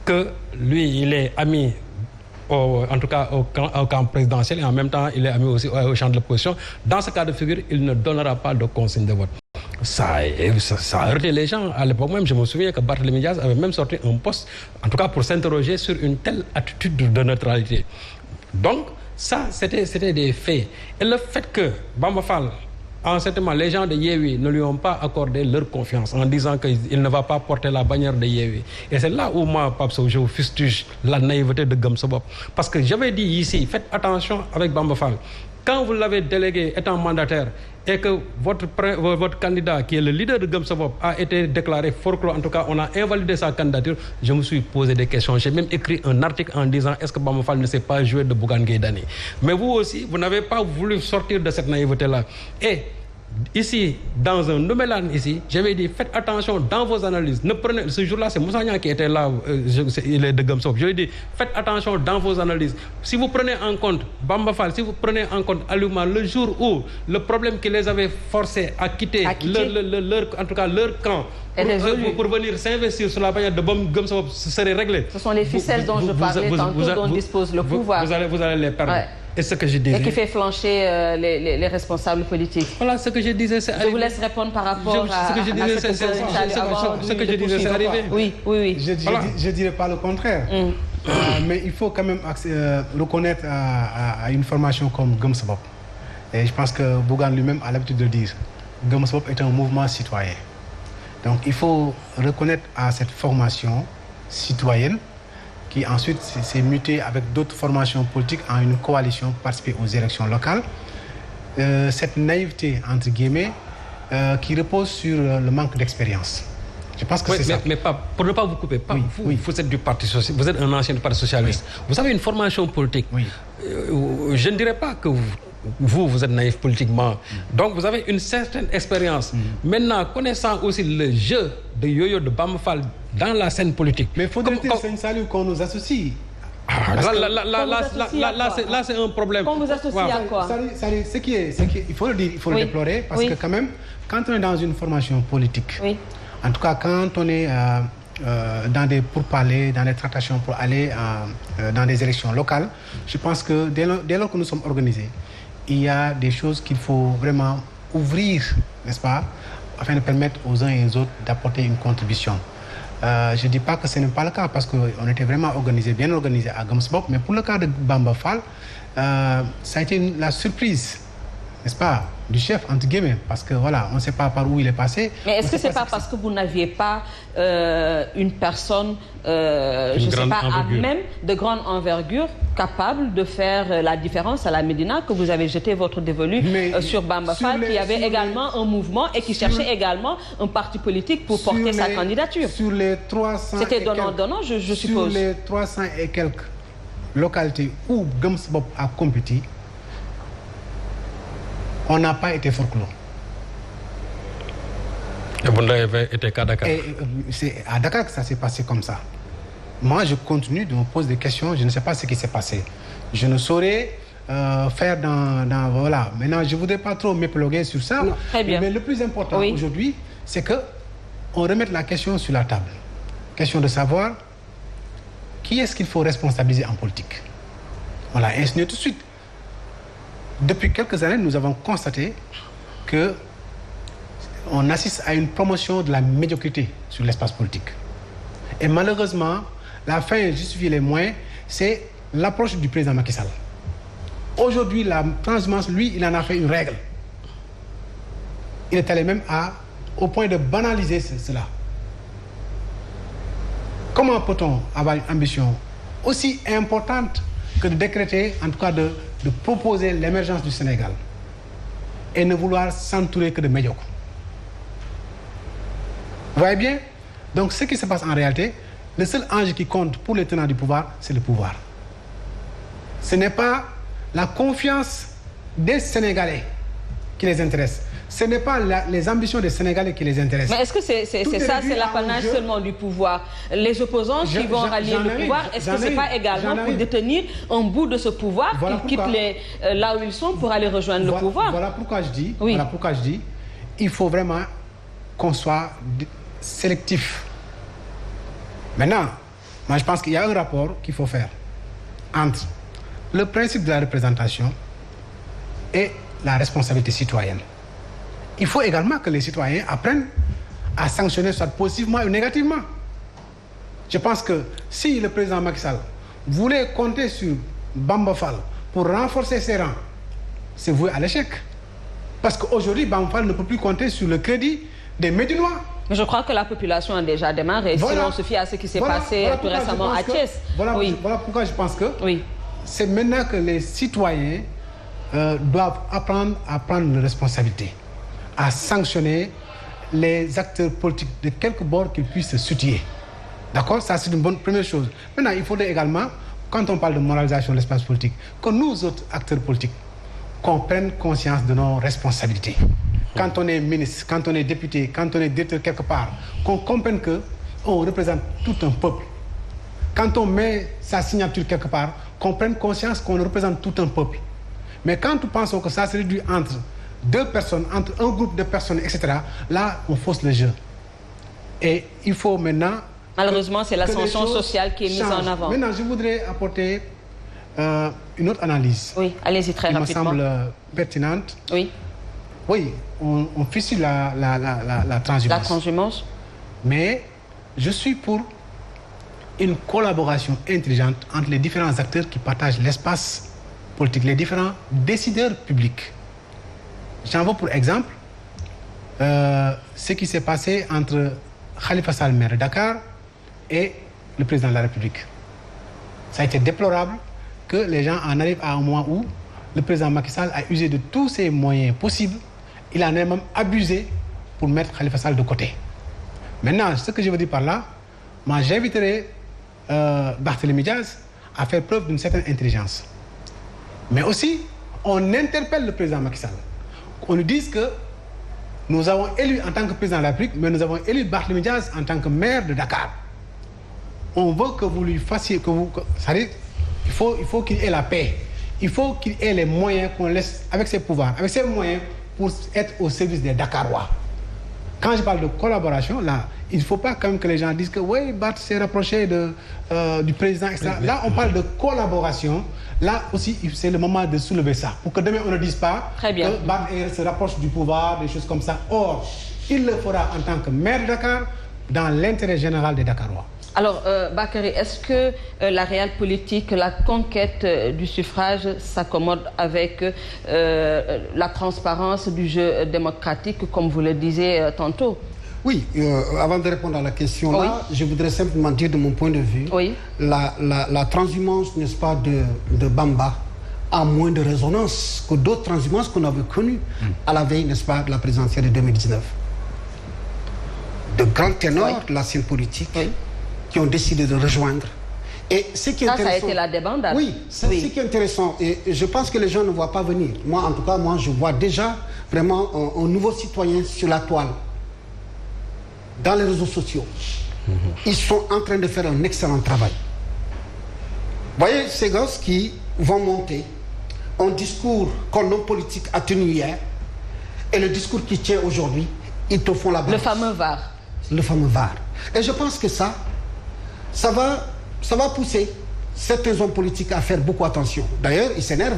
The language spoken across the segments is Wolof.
que lui, il est ami, en tout cas au camp présidentiel, et en même temps, il est ami aussi au champ de l'opposition. Dans ce cas de figure, il ne donnera pas de consigne de vote. Ça a heurté les gens. À l'époque même, je me souviens que Barthélémy Diaz avait même sorti un post, en tout cas pour s'interroger sur une telle attitude de neutralité. Donc, ça, c'était des faits. Et le fait que Bamba Fall, en ce moment, les gens de Yewwi ne lui ont pas accordé leur confiance en disant qu'il ne va pas porter la bannière de Yewwi. Et c'est là où moi, Pape Sow, je fustige la naïveté de Gëm Sa Bopp. Parce que j'avais dit ici, faites attention avec Bamba Fall. Quand vous l'avez délégué étant mandataire et que votre candidat, qui est le leader de Gëm Sa Bopp, a été déclaré forclos, en tout cas, on a invalidé sa candidature, je me suis posé des questions. J'ai même écrit un article en disant est-ce que Bamba Fall ne sait pas jouer de Bougane Gueye Dany. Mais vous aussi, vous n'avez pas voulu sortir de cette naïveté-là. Et ici, dans un Noumélan ici, j'avais dit faites attention dans vos analyses. Ne prenez, ce jour-là, c'est Moussa Niang qui était là, il est de Gëm Sa Bopp. Je lui ai dit faites attention dans vos analyses. Si vous prenez en compte Bamba Fall, si vous prenez en compte Aliouma, le jour où le problème qui les avait forcés à quitter en tout cas leur camp, pour venir s'investir sur la bannière de Gëm Sa Bopp, ce serait réglé. Ce sont les ficelles dont je parlais tantôt, dont dispose le pouvoir. Vous allez les perdre. Ouais. Et ce que je disais. Et qui fait flancher les responsables politiques. Voilà, ce que je disais, c'est arrivé. Je vous laisse répondre par rapport à ce que je disais, c'est arrivé. Oui. Je ne dirais pas le contraire. Mais il faut quand même reconnaître à une formation comme Gëm Sa Bopp. Et je pense que Bougane lui-même a l'habitude de le dire. Gëm Sa Bopp est un mouvement citoyen. Donc il faut reconnaître à cette formation citoyenne qui ensuite s'est mutée avec d'autres formations politiques en une coalition pour participer aux élections locales. Cette naïveté, entre guillemets, qui repose sur le manque d'expérience. Je pense que c'est ça. Mais pas, pour ne pas vous couper, vous êtes du Parti socialiste, vous êtes un ancien du Parti socialiste. Oui. Vous avez une formation politique. Oui. Je ne dirais pas que vous êtes naïf politiquement. Donc vous avez une certaine expérience. Maintenant, connaissant aussi le jeu de Yo-Yo de Bamba Fall dans la scène politique. Mais faudrait-il, c'est une salut qu'on nous associe. Là, c'est un problème. Qu'on vous associe à quoi? Il faut le dire, il faut le déplorer, parce que quand même, quand on est dans une formation politique, en tout cas quand on est dans des pourparlers, dans des tractations pour aller dans des élections locales, je pense que dès lors que nous sommes organisés, il y a des choses qu'il faut vraiment ouvrir, n'est-ce pas, afin de permettre aux uns et aux autres d'apporter une contribution. Je ne dis pas que ce n'est pas le cas, parce qu'on était vraiment organisé, bien organisé à Gëm Sa Bopp, mais pour le cas de Bamba Fall, ça a été la surprise, n'est-ce pas, du chef, entre guillemets, parce que voilà, on ne sait pas par où il est passé. Mais est-ce que c'est pas parce que vous n'aviez pas une personne, je ne sais pas, à même de grande envergure, capable de faire la différence à la Médina, que vous avez jeté votre dévolu sur Bamba Fall, qui avait également un mouvement et qui cherchait également un parti politique pour porter sa candidature? Sur les 300 C'était donnant-donnant, je suppose. Sur les 300 et quelques localités où Gëm Sa Bopp a compétit, on n'a pas été forclos. Et vous n'avez été qu'à Dakar. C'est à Dakar que ça s'est passé comme ça. Moi, je continue de me poser des questions. Je ne sais pas ce qui s'est passé. Je ne saurais faire dans... Voilà. Maintenant, je ne voudrais pas trop m'éploguer sur ça. Non, très bien. Mais le plus important aujourd'hui, c'est qu'on remette la question sur la table. Question de savoir qui est-ce qu'il faut responsabiliser en politique. Voilà, et tout de suite. Depuis quelques années, nous avons constaté qu'on assiste à une promotion de la médiocrité sur l'espace politique. Et malheureusement, la fin justifie les moyens, c'est l'approche du président Macky Sall. Aujourd'hui, la transhumance, lui, il en a fait une règle. Il est allé même au point de banaliser cela. Comment peut-on avoir une ambition aussi importante que de décréter, en tout cas de proposer l'émergence du Sénégal et ne vouloir s'entourer que de médiocres? Vous voyez bien? Donc ce qui se passe en réalité, le seul enjeu qui compte pour les tenants du pouvoir, c'est le pouvoir. Ce n'est pas la confiance des Sénégalais qui les intéresse. Ce n'est pas les ambitions des Sénégalais qui les intéressent. Mais est-ce que c'est l'apanage seulement du pouvoir? Les opposants qui vont rallier le pouvoir, est-ce que ce n'est pas également pour détenir un bout de ce pouvoir qu'ils quittent là où ils sont pour aller rejoindre le pouvoir? Voilà pourquoi je dis, voilà pourquoi je dis, il faut vraiment qu'on soit sélectif. Maintenant, Moi, je pense qu'il y a un rapport qu'il faut faire entre le principe de la représentation et la responsabilité citoyenne. Il faut également que les citoyens apprennent à sanctionner soit positivement ou négativement. Je pense que si le président Macky Sall voulait compter sur Bamba Fall pour renforcer ses rangs, c'est voué à l'échec. Parce qu'aujourd'hui, Bamba Fall ne peut plus compter sur le crédit des Médinois. Mais je crois que la population a déjà démarré. Si on se fie à ce qui s'est passé plus récemment à Thiès. Voilà pourquoi je pense que c'est maintenant que les citoyens doivent apprendre à prendre leurs responsabilités, à sanctionner les acteurs politiques de quelque bord qu'ils puissent se situer. D'accord? Ça, c'est une bonne première chose. Maintenant, il faudrait également, quand on parle de moralisation de l'espace politique, que nous autres acteurs politiques, qu'on prenne conscience de nos responsabilités. Quand on est ministre, quand on est député, quand on est directeur quelque part, qu'on comprenne qu'on représente tout un peuple. Quand on met sa signature quelque part, qu'on prenne conscience qu'on représente tout un peuple. Mais quand nous pensons que ça se réduit entre deux personnes, entre un groupe de personnes, etc., là, on fausse le jeu. Et il faut maintenant... Malheureusement, c'est l'ascension sociale qui est mise en avant. Maintenant, je voudrais apporter une autre analyse. Oui, allez-y très rapidement. Qui me semble pertinente. Oui. Oui, on fusille la transhumance. La transhumance. Mais je suis pour une collaboration intelligente entre les différents acteurs qui partagent l'espace politique, les différents décideurs publics. J'en veux pour exemple ce qui s'est passé entre Khalifa Sall, maire de Dakar, et le président de la République. Ça a été déplorable que les gens en arrivent à un moment où le président Macky Sall a usé de tous ses moyens possibles. Il en a même abusé pour mettre Khalifa Sall de côté. Maintenant, ce que je veux dire par là, moi j'inviterai Barthélémy Diaz à faire preuve d'une certaine intelligence. Mais aussi, on interpelle le président Macky Sall. On lui dise que nous avons élu en tant que président de la République, mais nous avons élu Barthélémy Diaz en tant que maire de Dakar. On veut que vous lui fassiez... il faut qu'il ait la paix. Il faut qu'il ait les moyens qu'on laisse avec ses pouvoirs, avec ses moyens pour être au service des Dakarois. Quand je parle de collaboration, là, il ne faut pas quand même que les gens disent que oui, Bart s'est rapproché du président, etc. Là, on parle de collaboration. Là aussi, c'est le moment de soulever ça. Pour que demain, on ne dise pas que Bart se rapproche du pouvoir, des choses comme ça. Or, il le fera en tant que maire de Dakar, dans l'intérêt général des Dakarois. Alors, Bakary, est-ce que la réelle politique, la conquête du suffrage s'accommode avec la transparence du jeu démocratique, comme vous le disiez tantôt? Oui, avant de répondre à la question là, je voudrais simplement dire de mon point de vue, la transhumance, n'est-ce pas, de Bamba a moins de résonance que d'autres transhumances qu'on avait connues à la veille, n'est-ce pas, de la présidentielle de 2019. De grands ténors de la scène politique qui ont décidé de rejoindre. Et ce qui est intéressant, ça a été la débandade. Oui, ce qui est intéressant, et je pense que les gens ne voient pas venir. Moi, en tout cas, je vois déjà vraiment un nouveau citoyen sur la toile, dans les réseaux sociaux. Ils sont en train de faire un excellent travail. Vous voyez ces gosses qui vont monter un discours qu'un homme politique a tenu hier et le discours qui tient aujourd'hui, ils te font la balance. Le fameux VAR. Le fameux VAR. Et je pense que ça va pousser certains hommes politiques à faire beaucoup attention. D'ailleurs, ils s'énervent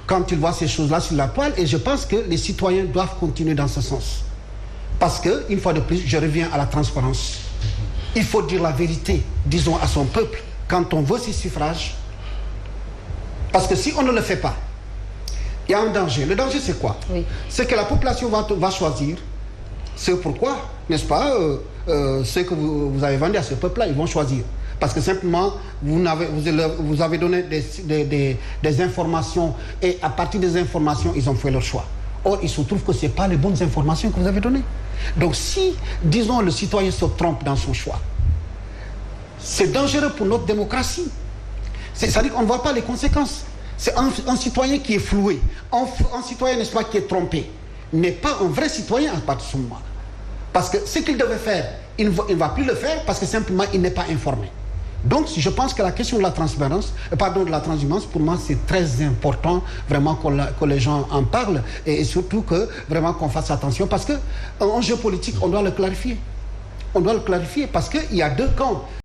quand ils voient ces choses-là sur la toile et je pense que les citoyens doivent continuer dans ce sens. Parce que, une fois de plus, je reviens à la transparence. Il faut dire la vérité, disons, à son peuple, quand on veut ses suffrages. Parce que si on ne le fait pas, il y a un danger. Le danger, c'est quoi? C'est que la population va choisir ce pourquoi, n'est-ce pas, ce que vous avez vendu à ce peuple-là, ils vont choisir. Parce que simplement, vous avez donné des informations et à partir des informations, ils ont fait leur choix. Or, il se trouve que ce n'est pas les bonnes informations que vous avez données. Donc si, disons, le citoyen se trompe dans son choix, c'est dangereux pour notre démocratie. C'est-à-dire qu'on ne voit pas les conséquences. C'est un citoyen qui est floué, un citoyen, n'est-ce pas, qui est trompé, n'est pas un vrai citoyen à partir de ce moment. Parce que ce qu'il devait faire, il ne va plus le faire parce que simplement, il n'est pas informé. Donc, je pense que la question de la transparence, de la transhumance, pour moi, c'est très important, vraiment, que les gens en parlent et surtout que, vraiment, qu'on fasse attention parce qu'un jeu politique, on doit le clarifier. On doit le clarifier parce qu'il y a deux camps.